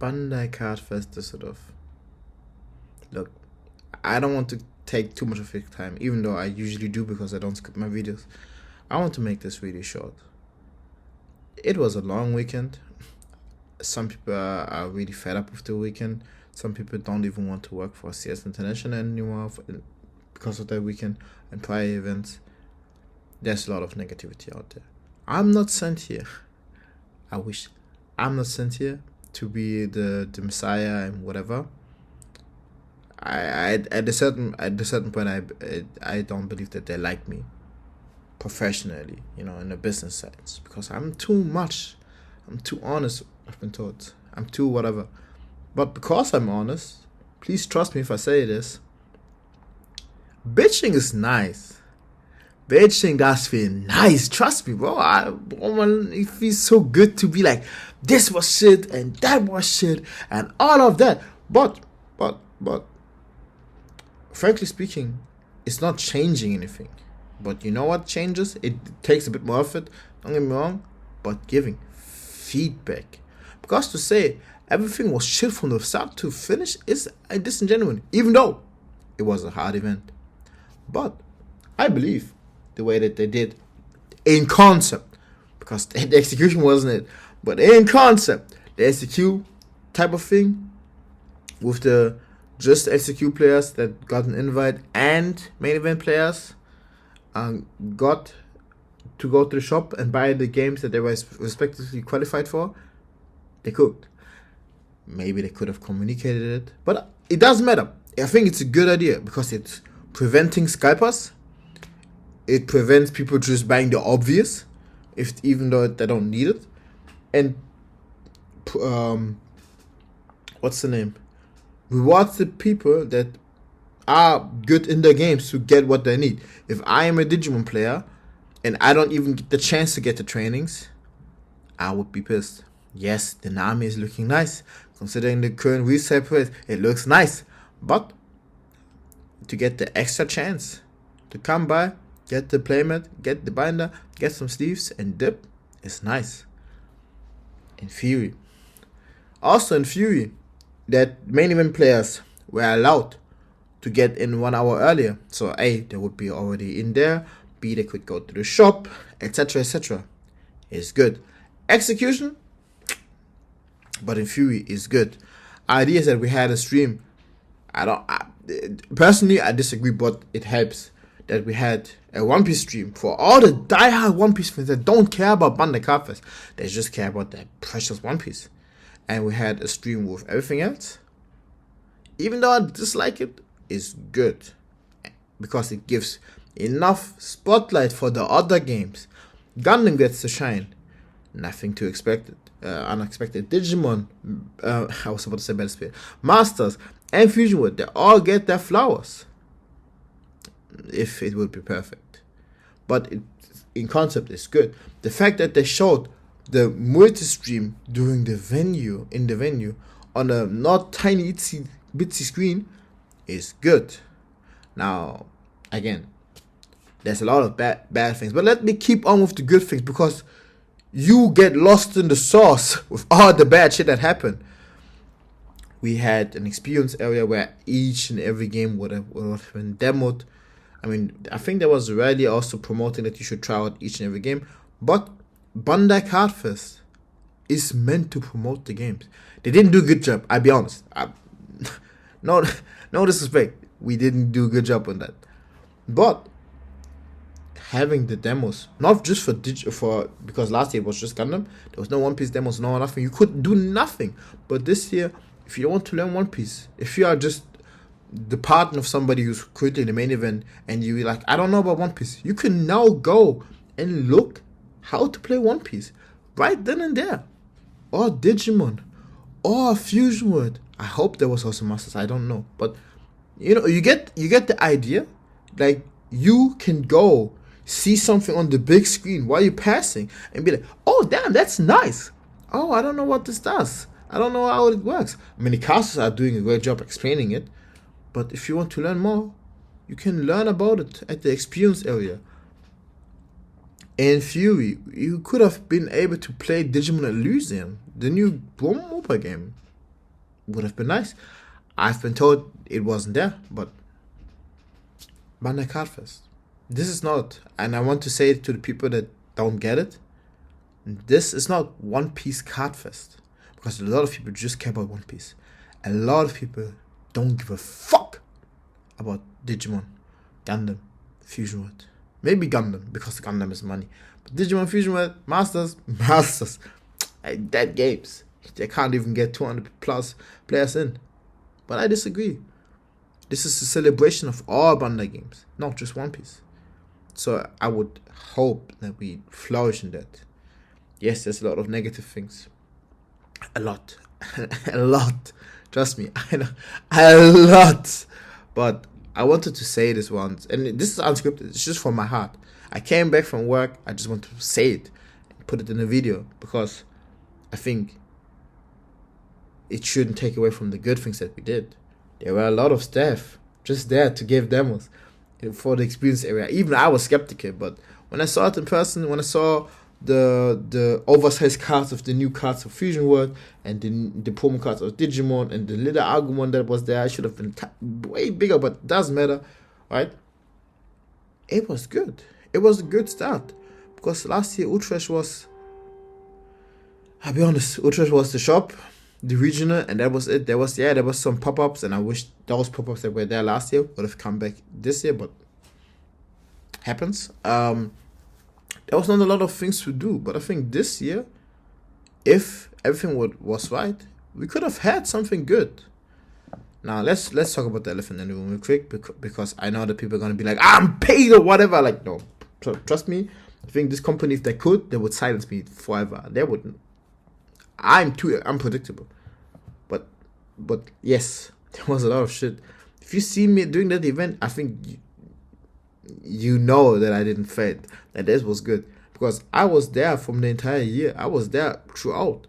Bandai Cardfest Düsseldorf. Look, I don't want to take too much of your time, even though I usually do because I don't skip my videos. I want to make this really short. It was a long weekend. Some people are really fed up with the weekend. Some people don't even want to work for CS International anymore because of that weekend and prior events. There's a lot of negativity out there. I'm not sent here. I wish I'm not sent here to be the messiah and whatever. I at a certain point I don't believe that they like me professionally, in a business sense, because I'm too much. I'm too honest. I've been told I'm too whatever, but because I'm honest, please trust me if I say this. Bitching is nice. Bitching does feel nice. Trust me, bro. It feels so good to be like, this was shit and that was shit and all of that. But, frankly speaking, it's not changing anything. But you know what changes? It takes a bit more effort. Don't get me wrong, but giving feedback. Because to say everything was shit from the start to finish is disingenuous, even though it was a hard event. But I believe the way that they did in concept, because the execution wasn't it, but in concept, the execute type of thing with the just execute players that got an invite and main event players got to go to the shop and buy the games that they were respectively qualified for. They could. Maybe they could have communicated it, but it doesn't matter. I think it's a good idea because it's preventing scalpers. It prevents people just buying the obvious, even though they don't need it. And what's the name? Rewards the people that are good in their games to get what they need. If I am a Digimon player and I don't even get the chance to get the trainings, I would be pissed. Yes, the Nami is looking nice. Considering the current resale price, it looks nice. But to get the extra chance to come by, get the playmat, get the binder, get some sleeves, and dip is nice. In Fury. Also in Fury, that main event players were allowed to get in 1 hour earlier. So A, they would be already in there. B, they could go to the shop, etc., etc. It's good. Execution, but in Fury is good. Ideas that we had a stream. Personally, I disagree, but it helps that we had a One Piece stream for all the diehard One Piece fans that don't care about Bandai Cardfest. They just care about that precious One Piece. And we had a stream with everything else. Even though I dislike it, it's good. Because it gives enough spotlight for the other games. Gundam gets to shine. Nothing too unexpected. Digimon, I was about to say Battle Spear, Masters, and Fusion Wood, they all get their flowers. If it would be perfect. But in concept, it's good. The fact that they showed the multi-stream during the venue, on a not tiny bitsy screen is good. Now, again, there's a lot of bad things. But let me keep on with the good things because you get lost in the sauce with all the bad shit that happened. We had an experience area where each and every game would have been demoed. I mean, I think there was a rally also promoting that you should try out each and every game. But Bandai Cardfest is meant to promote the games. They didn't do a good job, I'll be honest. No disrespect. We didn't do a good job on that. But having the demos, not just for because last year it was just Gundam. There was no One Piece demos, no nothing. You could do nothing. But this year, if you want to learn One Piece, if you are just the partner of somebody who's creating the main event and you're like, I don't know about One Piece, you can now go and look how to play One Piece right then and there. Or Digimon. Or Fusion World. I hope there was also Masters, I don't know. But you get the idea. Like, you can go see something on the big screen while you're passing and be like, oh damn, that's nice. Oh, I don't know what this does. I don't know how it works. I mean, the casters are doing a great job explaining it. But if you want to learn more, you can learn about it at the experience area. In Fury, you could have been able to play Digimon Elysium, the new mobile game. would have been nice. I've been told it wasn't there, but Bandai Card Fest. This is not, and I want to say it to the people that don't get it, this is not One Piece Card Fest. Because a lot of people just care about One Piece. A lot of people don't give a fuck about Digimon, Gundam, Fusion World. Maybe Gundam, because Gundam is money. But Digimon, Fusion World, Masters. Dead games. They can't even get 200 plus players in. But I disagree. This is a celebration of all Bandai games, not just One Piece. So I would hope that we flourish in that. Yes, there's a lot of negative things. A lot. A lot. Trust me, I know. A lot. But I wanted to say this once, and this is unscripted, it's just from my heart. I came back from work, I just want to say it, and put it in a video, because I think it shouldn't take away from the good things that we did. There were a lot of staff just there to give demos for the experience area. Even I was skeptical, but when I saw it in person, when I saw the oversized cards of the new cards of Fusion World and the promo cards of Digimon and the little Agumon that was there, I should have been way bigger, but it doesn't matter, right? It was good. It was a good start, because last year Utrecht was, I'll be honest, Utrecht was the shop, the regional, and that was it. There was some pop-ups, and I wish those pop-ups that were there last year would have come back this year, but happens. There was not a lot of things to do, but I think this year, if everything was right, we could have had something good. Now let's talk about the elephant in the room real quick, because I know that people are gonna be like, I'm paid or whatever. Like, no, trust me. I think this company, if they could, they would silence me forever. They wouldn't. I'm too unpredictable. But yes, there was a lot of shit. If you see me during that event, I think you know that I didn't fade. That this was good, because I was there from the entire year. I was there throughout.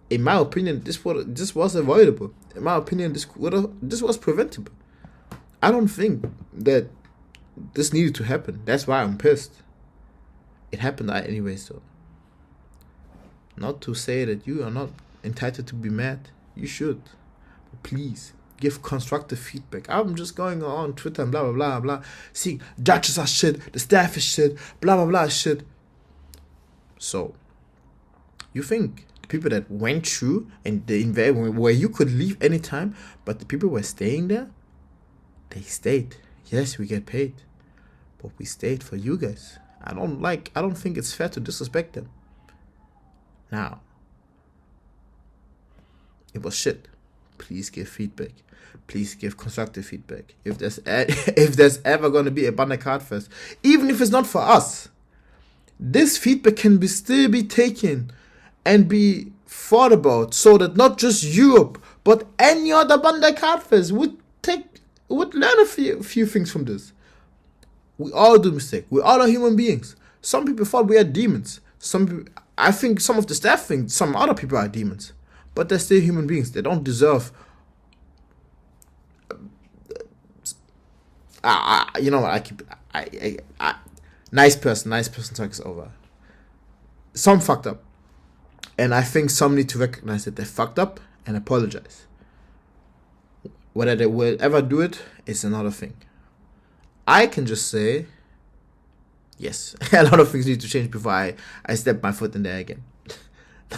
In my opinion, this was avoidable. In my opinion, this was preventable. I don't think that this needed to happen. That's why I'm pissed. It happened anyway, so. Not to say that you are not entitled to be mad. You should. But please, give constructive feedback. I'm just going on Twitter and blah, blah, blah, blah. See, judges are shit. The staff is shit. Blah, blah, blah is shit. So, you think the people that went through and the environment where you could leave anytime, but the people were staying there, they stayed. Yes, we get paid. But we stayed for you guys. I don't think it's fair to disrespect them. Now, it was shit. Please give feedback. Please give constructive feedback. If there's ever going to be a Bandai Card Fest, even if it's not for us, this feedback can still be taken and be thought about, so that not just Europe, but any other Bandai Card Fest would learn a few things from this. We all do mistakes. We all are human beings. Some people thought we are demons. I think some of the staff think some other people are demons, but they're still human beings. They don't deserve. You know what? Nice person talk is over. Some fucked up, and I think some need to recognize that they fucked up and apologize. Whether they will ever do it is another thing. I can just say, yes, a lot of things need to change before I step my foot in there again.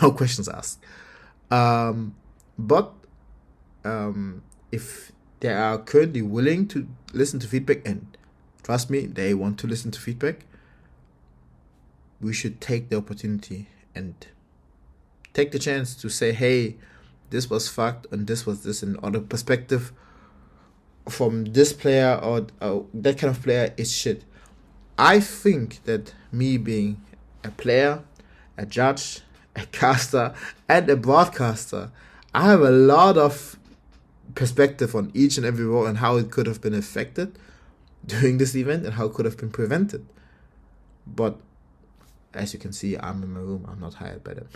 No questions asked. But if they are currently willing to listen to feedback, and trust me, they want to listen to feedback, we should take the opportunity and take the chance to say, hey, this was fucked and this was this, and other perspective from this player or that kind of player is shit. I think that me being a player, a judge, a caster, and a broadcaster, I have a lot of perspective on each and every role and how it could have been affected during this event and how it could have been prevented. But as you can see, I'm in my room. I'm not hired by them.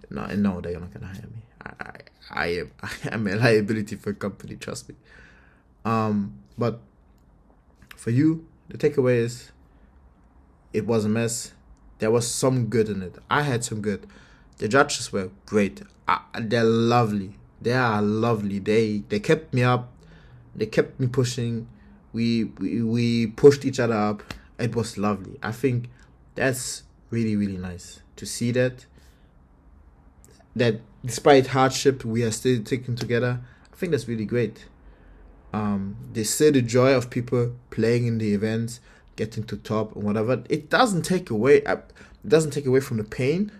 No, they're not gonna hire me. I am a liability for a company. Trust me. But for you, the takeaway is, it was a mess. There was some good in it. I had some good. The judges were great. They're lovely. They are lovely. They kept me up. They kept me pushing. We pushed each other up. It was lovely. I think that's really, really nice to see that despite hardship we are still sticking together. I think that's really great. They see the joy of people playing in the events, getting to top and whatever. It doesn't take away from the pain,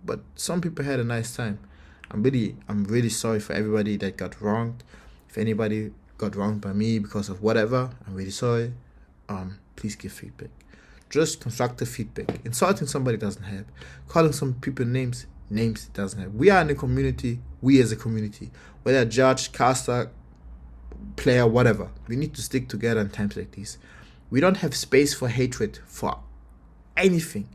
but some people had a nice time. I'm really sorry for everybody that got wronged. If anybody got wronged by me because of whatever, I'm really sorry. Please give feedback. Just constructive feedback. Insulting somebody doesn't help. Calling some people names doesn't help. We are in a community. We as a community, whether judge, caster, player, whatever, we need to stick together in times like these. We don't have space for hatred for anything.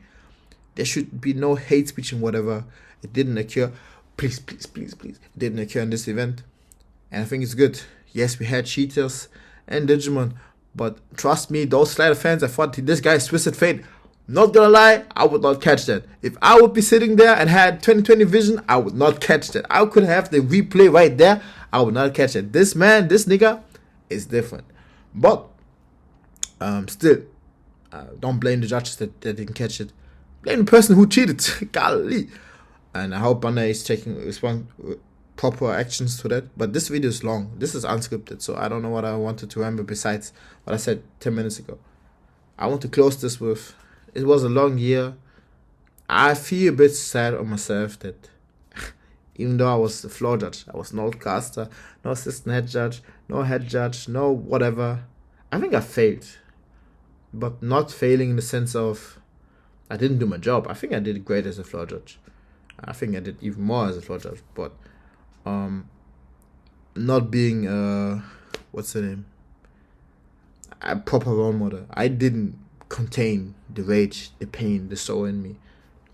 There should be no hate speech and whatever. It didn't occur. Please. It didn't occur in this event. And I think it's good. Yes, we had cheaters and Digimon, but trust me, those Slider fans, I thought this guy's Twisted Fate. Not gonna lie, I would not catch that. If I would be sitting there and had 20/20 vision, I would not catch that. I could have the replay right there. I would not catch it. This nigga is different. But still, don't blame the judges that didn't catch it. Blame the person who cheated. Golly. And I hope Banda is taking proper actions to that. But this video is long. This is unscripted, so I don't know what I wanted to remember besides what I said 10 minutes ago. I want to close this with, it was a long year. I feel a bit sad on myself that even though I was the floor judge, I was no caster, no assistant head judge, no head judge, no whatever. I think I failed. But not failing in the sense of I didn't do my job. I think I did great as a floor judge. I think I did even more as a floor judge. But not being what's the name? A proper role model. I didn't contain the rage, the pain, the soul in me.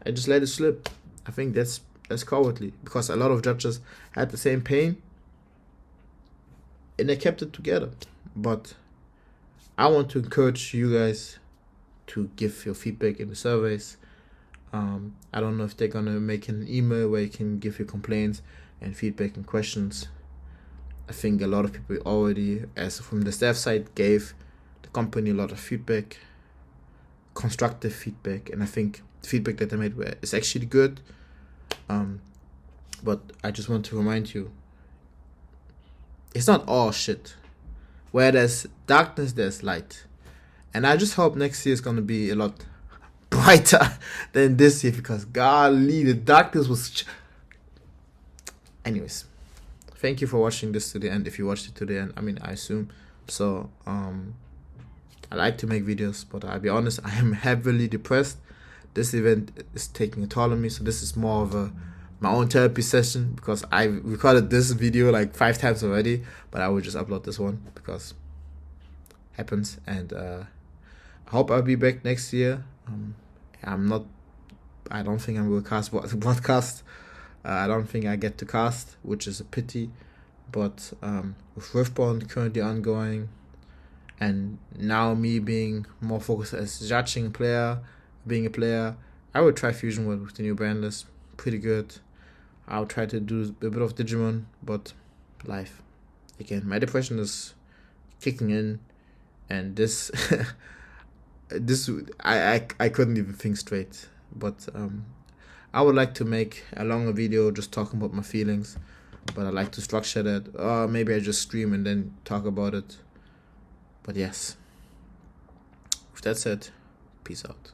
I just let it slip. I think that's cowardly, because a lot of judges had the same pain and they kept it together. But I want to encourage you guys to give your feedback in the surveys. I don't know if they're gonna make an email where you can give your complaints and feedback and questions. I think a lot of people already, as from the staff side, gave the company a lot of feedback, constructive feedback, and I think the feedback that they made is actually good. But I just want to remind you, it's not all shit. Where there's darkness, there's light. And I just hope next year is going to be a lot brighter than this year, because golly, the darkness was... Anyways, thank you for watching this to the end. If you watched it to the end, I mean, I assume. So, I like to make videos, but I'll be honest, I am heavily depressed. This event is taking a toll on me, so this is more of my own therapy session, because I recorded this video like 5 times already, but I will just upload this one because it happens. And I hope I'll be back next year. I don't think I'm going to cast broadcast. I don't think I get to cast, which is a pity. But with Riftbound currently ongoing, and now me being more focused as judging being a player, I will try Fusion World with the new brand list. Pretty good. I'll try to do a bit of Digimon, but life. Again, my depression is kicking in, and this I couldn't even think straight. But I would like to make a longer video just talking about my feelings, but I like to structure that. Maybe I just stream and then talk about it. But yes, with that said, peace out.